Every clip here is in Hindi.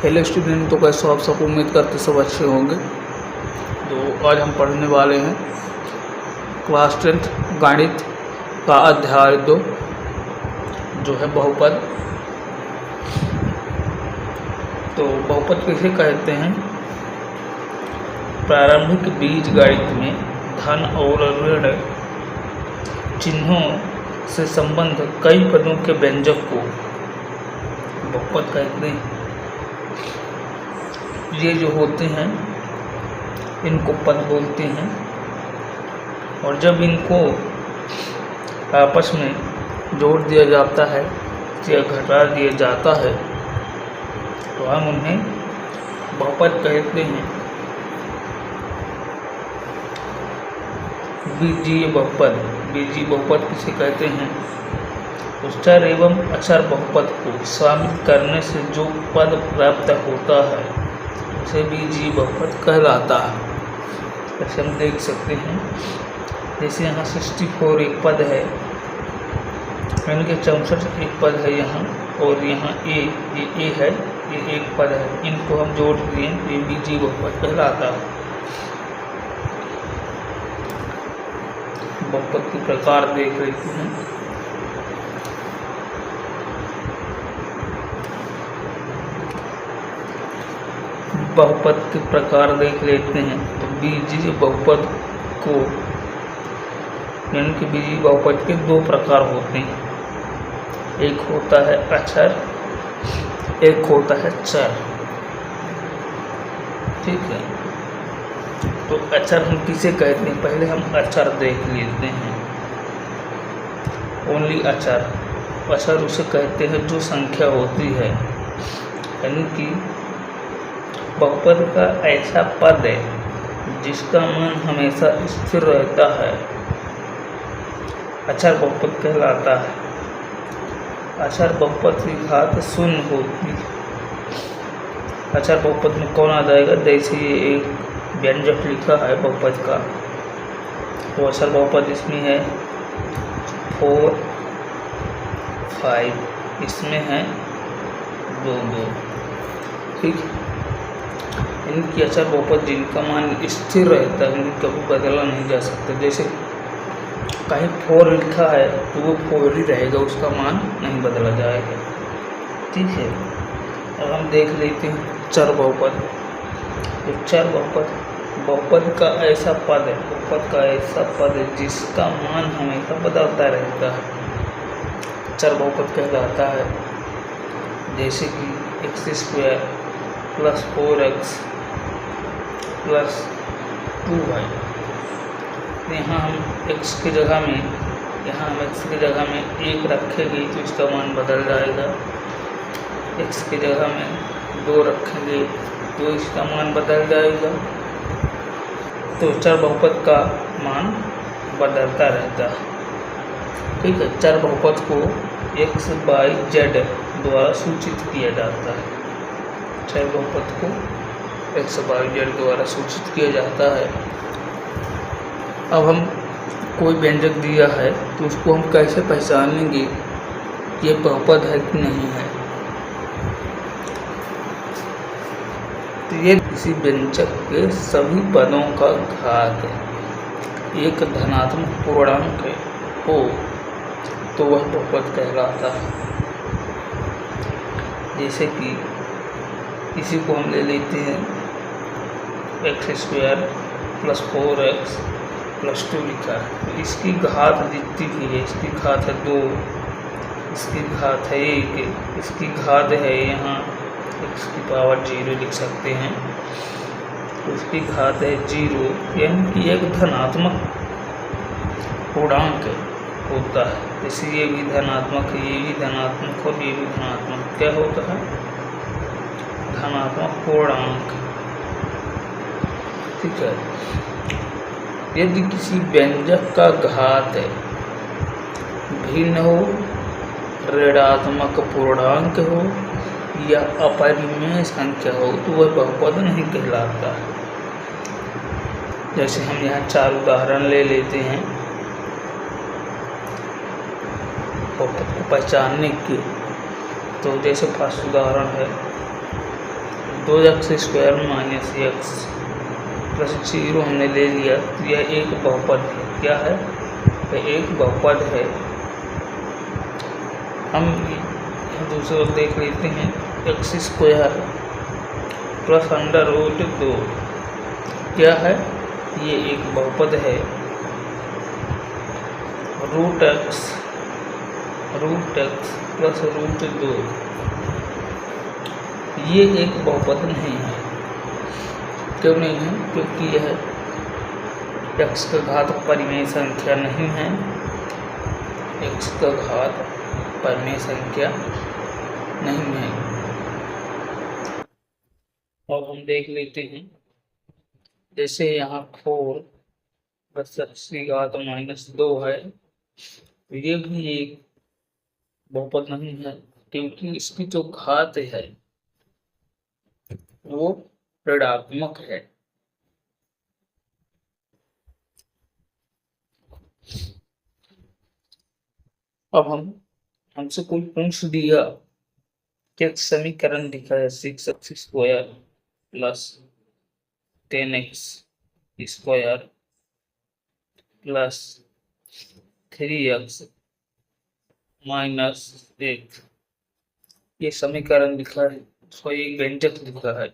हेलो स्टूडेंट, तो कैसे हो आप सब? उम्मीद करते सब अच्छे होंगे। तो आज हम पढ़ने वाले हैं क्लास 10 गणित का अध्याय 2 जो है बहुपद। तो बहुपद किसे कहते हैं? प्रारंभिक बीजगणित में धन और ऋण चिन्हों से संबंध कई पदों के व्यंजक को बहुपद कहते हैं। ये जो होते हैं इनको पद बोलते हैं, और जब इनको आपस में जोड़ दिया जाता है या घटा दिया जाता है तो हम उन्हें बहुपद कहते हैं। बीजीय बहुपद। बीजीय बहुपद किसे कहते हैं? चर एवं अचर बहुपद को शामिल करने से जो पद प्राप्त होता है उसे बीजीय बहुपद कहलाता है। जैसे हम देख सकते हैं, जैसे यहाँ 64 एक पद है, यानी कि 64 एक पद है यहाँ, और यहाँ ये है, ये एक पद है। इनको हम जोड़ दिए, ये बीजीय बहुपद कहलाता है। बहुपद के प्रकार देख लेते हैं। बहुपद के प्रकार देख लेते हैं। तो बीजीय बहुपद को, यानी कि बीजीय बहुपद के दो प्रकार होते हैं। एक होता है अचर, एक होता है चर। ठीक है, तो अचर हम किसे कहते हैं? पहले हम अचर देख लेते हैं। ओनली अचर। अचर उसे कहते हैं जो संख्या होती है, यानी कि बहुपद का ऐसा पद है जिसका मान हमेशा स्थिर रहता है, अचर बहुपद कहलाता है। अचर बहुपद की घात शून्य होती है। अचर बहुपद में कौन आ जाएगा? जैसे ये एक व्यंजक लिखा है बहुपद का, तो अचर बहुपद इसमें है 4, 5, इसमें है 2, 2। ठीक है, इनकी अचर बहुपद जिनका मान स्थिर रहता है, इनका कभी बदला नहीं जा सकता। जैसे कहीं 4 लिखा है तो वो 4 ही रहेगा, उसका मान नहीं बदला जाएगा। ठीक है, अब हम देख लेते हैं चर बहुपद। तो चर बहुपद बहुपद का ऐसा पद है, बहुपद का ऐसा पद है जिसका मान हमेशा बदलता रहता है, चर बहुपद कहलाता है। जैसे कि x² + 4x + 2y। यहाँ हम x की जगह में, यहाँ हम x की जगह में 1 रखेंगे तो इसका मान बदल जाएगा। x की जगह में 2 रखेंगे तो इसका मान बदल जाएगा। तो चर बहुपद का मान बदलता रहता है। ठीक है, चर बहुपद को x, y, z द्वारा सूचित किया जाता है। चर बहुपद को x, y, z द्वारा सूचित किया जाता है। अब हम कोई व्यंजक दिया है तो उसको हम कैसे पहचानेंगे कि ये बहुपद है कि नहीं है? तो ये किसी व्यंजक के सभी पदों का घात एक धनात्मक पूर्णांक हो तो वह बहुपद कहलाता है। जैसे कि इसी को हम ले लेते हैं, x² + 4x + 2 लिखा है। तो इसकी घात जितनी भी है, इसकी घात है 2, इसकी घात है 1, इसकी घात है यहाँ x⁻0 लिख सकते हैं। तो इसकी घात है 0, यानी कि एक धनात्मक पूर्णांक होता है। जैसे ये भी धनात्मक है, ये भी धनात्मक और ये भी धनात्मक। क्या होता है? धनात्मक पूर्णांक। ठीक है, यदि किसी व्यंजक का घात भिन्न हो, ऋणात्मक पूर्णांक हो या अपरिमेय संख्या हो तो वह बहुपद नहीं कहलाता। जैसे हम यहाँ 4 उदाहरण ले लेते हैं बहुपद को पहचानने के। तो जैसे फर्स्ट उदाहरण है 2x² माइनस एक्स प्लस 0 हमने ले लिया, तो यह एक बहुपद है। क्या है? यह एक बहुपद है। हम दूसरा देख लेते हैं, x² प्लस √2 क्या है? ये एक बहुपद है। √x प्लस √2 ये एक बहुपद नहीं है। क्यों नहीं है? क्योंकि यह x का घात परिमेय संख्या नहीं है। x का घात परिमेय संख्या नहीं है। अब हम देख लेते हैं, जैसे यहाँ 4 + x⁻² है, ये भी एक बहुपद नहीं है, क्योंकि इसकी जो घात है वो ऋणात्मक है। अब हमसे कोई पूछ दिया कि एक समीकरण लिखा है 6x² plus 10x² plus 3x minus 1, ये समीकरण लिखा है, उसको एक व्यंजक लिखा है।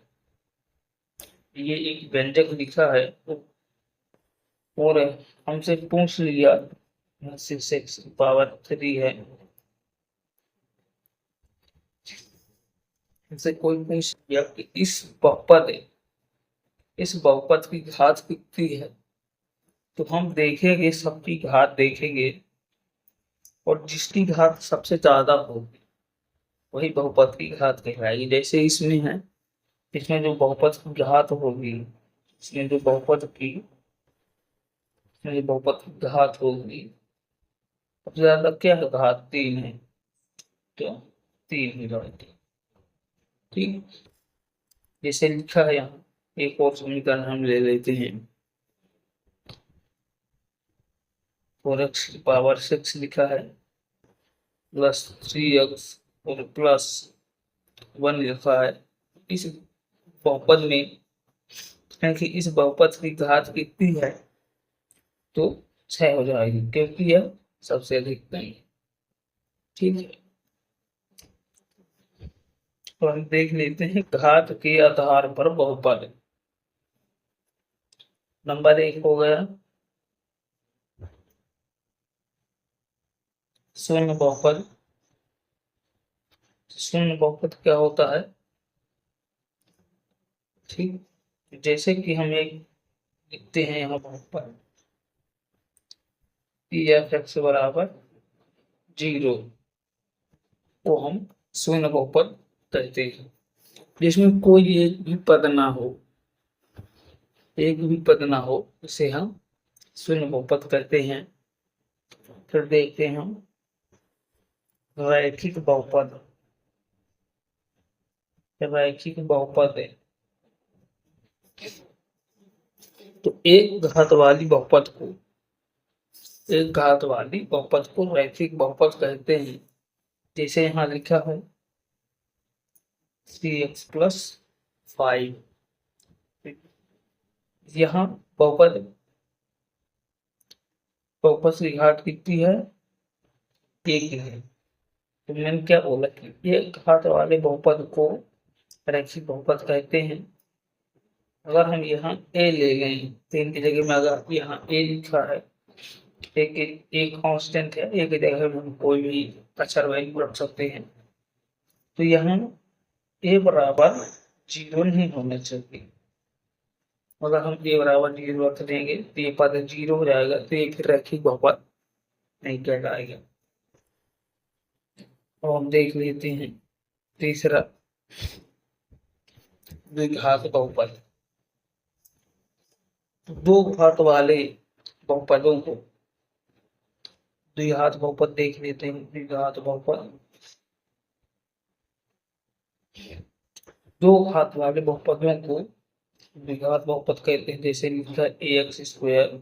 ये एक व्यंजक लिखा है और हमसे पूछ लिया 6x³ है। हमसे कोई पूछ लिया कि इस बहुपद की घात कितनी है, तो हम देखेंगे, सबकी घात देखेंगे और जिसकी घात सबसे ज्यादा होगी वही बहुपद की घात कहलाएगी। जैसे इसमें है, इसमें जो बहुपद की घात होगी, इसमें जो बहुपद की घात होगी, सबसे ज्यादा क्या है? घात 3 है, तो 3 ही जाएगी। ठीक, जैसे लिखा है यहाँ, एक और समीकरण हम ले लेते हैं। 4x⁻6 लिखा है प्लस 3x और प्लस 1 लिखा है। इस बहुपद में कि इस बहुपद की घात कितनी है, तो 6 हो जाएगी, क्योंकि यह सबसे अधिकतम है। ठीक है, तो हम देख लेते हैं घात के आधार पर बहुपद। नंबर 1 हो गया शून्य बहुपद। शून्य बहुपद क्या होता है? ठीक, जैसे कि हम एक लिखते हैं यहाँ बहुपद f(x) = 0 को हम शून्य बहुपद कहते हैं, जिसमें कोई एक भी पद ना हो, इसे हम शून्य बहुपद कहते हैं। फिर देखते हैं हम रैखिक बहुपद। है तो एक घात वाली बहुपद को रैखिक बहुपद कहते हैं। जैसे यहाँ लिखा है 3x + 5, यहाँ बहुपद की घात कितनी है? 1 है। तो मैंने क्या बोला कि ये घात वाले बहुपद को रैखिक बहुपद कहते हैं। अगर हम यहाँ a ले गए, 3 की जगह में अगर यहाँ a लिखा है, एक कांस्टेंट है, a की जगह में हम कोई भी अचर वैल्यू रख सकते हैं, तो यहाँ a = 0 नहीं होना चाहिए। अगर हम a = 0 रख देंगे तो ये पद 0 हो जाएगा, तो ये फिर रैखिक बहुपद नहीं कहलाएगा। और हम देख लेते हैं तीसरा द्विघात बहुपद। दो घात वाले बहुपदों को द्विघात बहुपद देख लेते हैं। द्विघात बहुपद, दो घात वाले बहुपदों को द्विघात बहुपद कहते हैं। जैसे लिखा ax²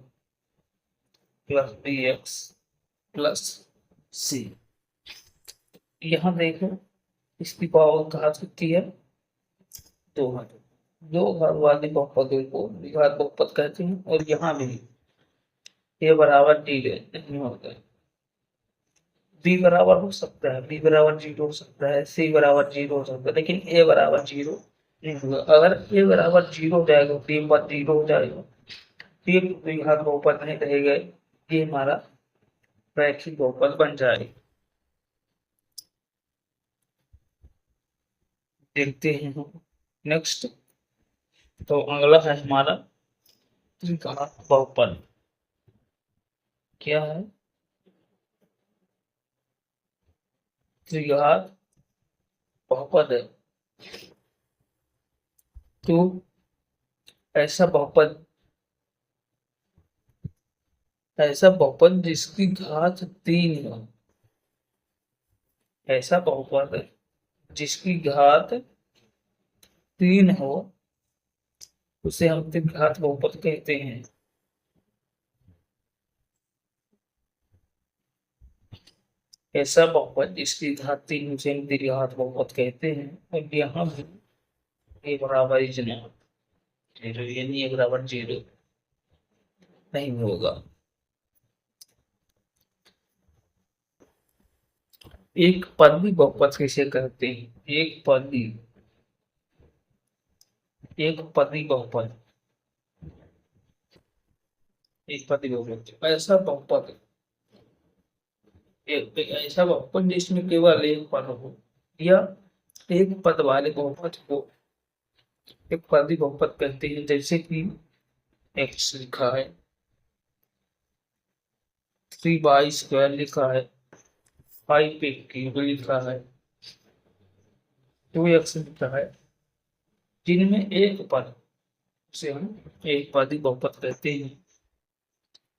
+ bx + c। यहाँ देखो इसकी पावर घात कितनी है? दो घात, दो घात वाले बहुपदों को द्विघात बहुपद कहते हैं। और यहाँ भी ए बराबर डी नहीं होता है, बी बराबर हो सकता है, बी बराबर जीरो हो सकता है, सी बराबर जीरो हो सकता है, लेकिन ए बराबर जीरो नहीं होगा। अगर ए बराबर जीरो हो जाएगा, बी पर जीरो हो जाएगा, ये द्विघात बहुपद नहीं रहेगा, ये हमारा रैखिक बहुपद बन जाएगा। देखते हैं हम नेक्स्ट। तो अगला है हमारा त्रिघात बहुपद। क्या है? त्रिघात बहुपद है तो ऐसा बहुपद, ऐसा बहुपद जिसकी घात 3 हो, ऐसा बहुपद जिसकी घात 3 हो उसे हम त्रिघात बहुपद कहते हैं। ऐसा बहुपद जिसकी घात 3 उसे हम द्विघात बहुपद कहते हैं। और यहाँ भी ए बराबर इज नॉट जीरो, यानी ए बराबर जीरो नहीं होगा। एक पदी बहुपद किसे कहते हैं? एक पदी, एक पदी बहुपद, एक पदी बहुपद ऐसा बहुपद, एक ऐसा बहुपद जिसमें केवल एक पद हो, या एक पद वाले बहुपद को एक पदी बहुपद कहते हैं। जैसे कि एक्स लिखा है, 3y² लिखा है, 5 लिखा है, 2x लिखा है, जिनमें एक पद उसे हम एक पदी बहुपद कहते हैं।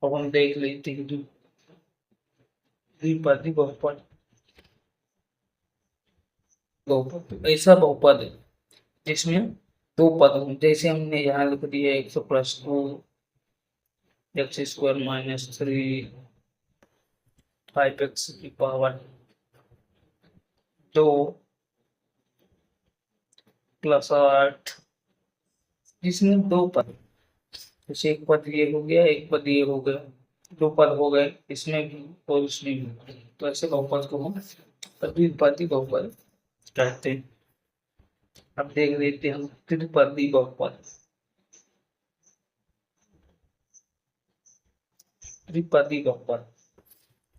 अब हम देख लेते हैं द्विपदी बहुपद। बहुपद ऐसा बहुपद है जिसमें दो पद हों, जैसे हमने यहाँ लिख दिया 100+2 x² - 3 5x की पावर 2 +8, जिसमें दो पद, जैसे एक पद ये हो गया, एक पद ये हो गया, दो पद हो गए इसमें भी और उसमें भी, तो ऐसे बहुपद को हम द्विपदी बहुपद कहते हैं। अब देख लेते हैं हम त्रिपदी बहुपद। त्रिपदी बहुपद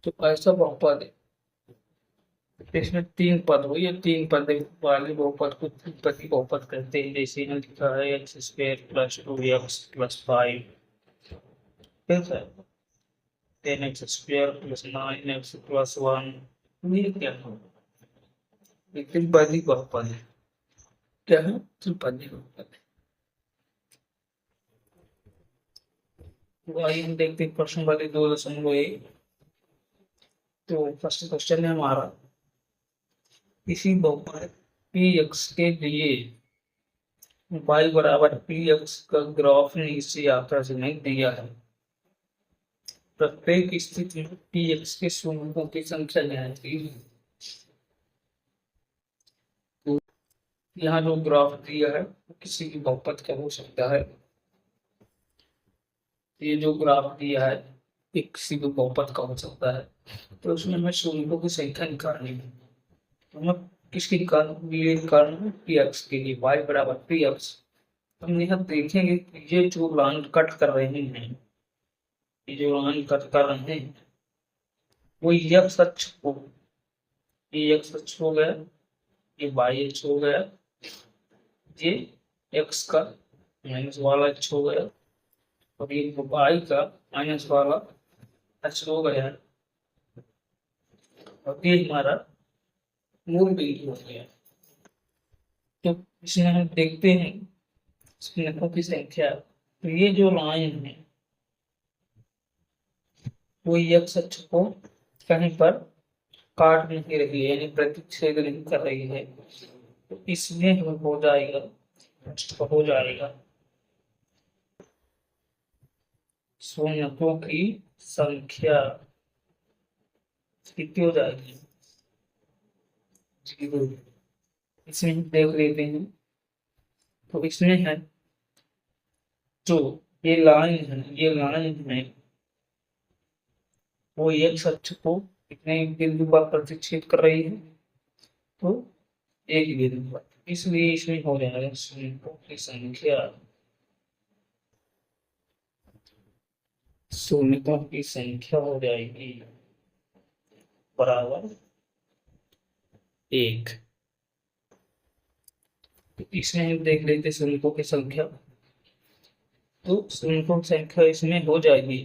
तो ऐसा बहुपद है इसमें 3 पद हो, या 3 पद वाले बहुपद को त्रिपदी बहुपद कहते हैं। जैसे यहाँ लिखा है x² + 2x + 5, ठीक है, 10x² + 9x + 1, ये क्या है? त्रिपदी बहुपद है। क्या है? त्रिपदी बहुपद। तो आइए हम देखते हैं प्रश्न वाले 2.1। तो फर्स्ट क्वेश्चन है हमारा, किसी बहुपद px के लिए y बराबर px का ग्राफ नीचे आकृति दिया है। प्रत्येक स्थिति में px के शून्यों की संख्या ज्ञात है। तो यहाँ जो ग्राफ दिया है किसी भी बहुपद का हो सकता है। ये जो ग्राफ दिया है ये किसी भी बहुपद का हो सकता है। तो उसमें हमें शून्यों की संख्या निकालनी है। तो हमें किसकी निकालना है? px के लिए y बराबर px। हम यहाँ देखेंगे कि ये जो लाइन कट कर रहे हैं, ये जो लाइन कट कर रहे हैं वो x अक्ष को, ये x अक्ष हो गया, ये y अक्ष हो गया, ये x का माइनस वाला अक्ष हो गया, और ये y का माइनस वाला अक्ष हो गया, और ये हमारा मूल बिंदु हो गया। तो इसमें हम देखते हैं स्नेहों की संख्या। तो ये जो लाइन है वो x अक्ष को कहीं पर काट नहीं रही है, यानी प्रतिच्छेद नहीं कर रही है, तो इसमें हम हो जाएगा, हो जाएगा शून्यों की संख्या कितनी हो जाएगी? 0। इसमें देख लेते हैं तो इसमें है जो ये लाइन है वो एक अक्ष को कितने बिंदु पर प्रतिच्छेद कर रही है, तो एक बिंदु पर, इसलिए इसमें हो जाएगा शून्यतों की संख्या हो जाएगी बराबर 1। तो इसमें हम देख लेते हैं शून्यतों की संख्या। तो शून्यतों की संख्या इसमें हो जाएगी,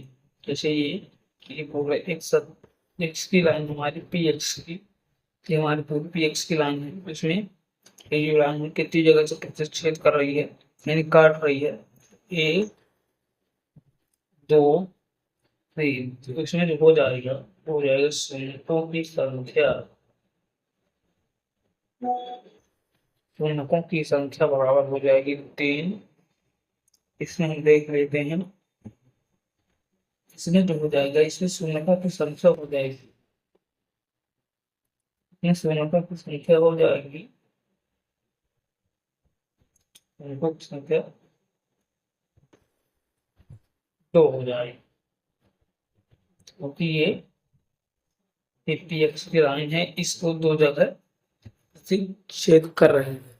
जैसे ये पूरा एक्स की लाइन हमारी पी एक्स की, ये हमारी पूरी पी एक्स की लाइन है। इसमें ये लाइन कितनी जगह से प्रतिच्छेद कर रही है, यानी काट रही है, 1 2 3। तो इसमें जो हो जाएगा शून्यतों की संख्या, शून्यकों की संख्या बराबर हो जाएगी 3। इसमें हम देख लेते हैं, इसमें जो हो जाएगा, इसमें शून्यकों की संख्या हो जाएगी, इसमें शून्यकों की संख्या हो जाएगी, शून्यकों की संख्या 2 हो जाएगी, क्योंकि ये पी एक्स की लाइन है, इसको 2 जगह छेद कर रहे हैं।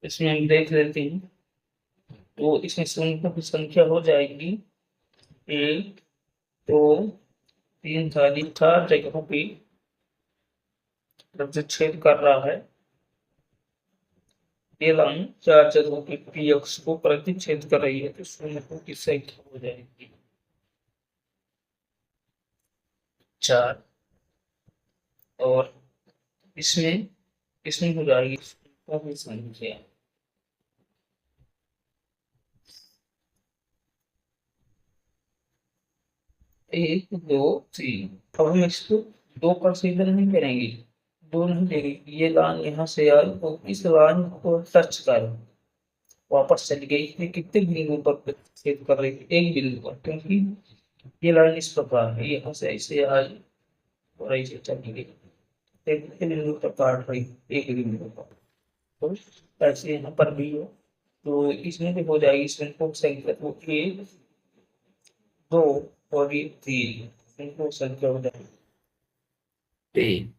इसमें हम देख लेते हैं, तो इसमें शून्यकों की संख्या हो जाएगी 1 2 3 4 जगहों पे प्रतिच्छेद कर रहा है। ये लाइन 4 जगहों पे पी एक्स को प्रतिच्छेद कर रही है, तो शून्यकों की संख्या हो जाएगी 4। और इसमें इसमें हो जाएगी शून्यकों की संख्या 1 2 3। अब हम इसको 2 कंसीडर नहीं करेंगे, 2 नहीं लेंगे, ये लाइन यहाँ से आई और इस लाइन को टच कर वापस चली गई, इसलिए कितने बिंदु पर प्रतिच्छेद कर रही है, एक बिंदु पर, क्योंकि ये लाइन इस प्रकार है, यहाँ से ऐसे आई और ऐसे चली गई, एक बिंदु पर काट रही, एक बिंदु पर। तो ऐसे यहाँ पर भी हो, तो इसमें भी हो जाएगी शून्यकों की संख्या, तो 1 2 और ये 3 शून्यकों की संख्या हो जाएगी 3।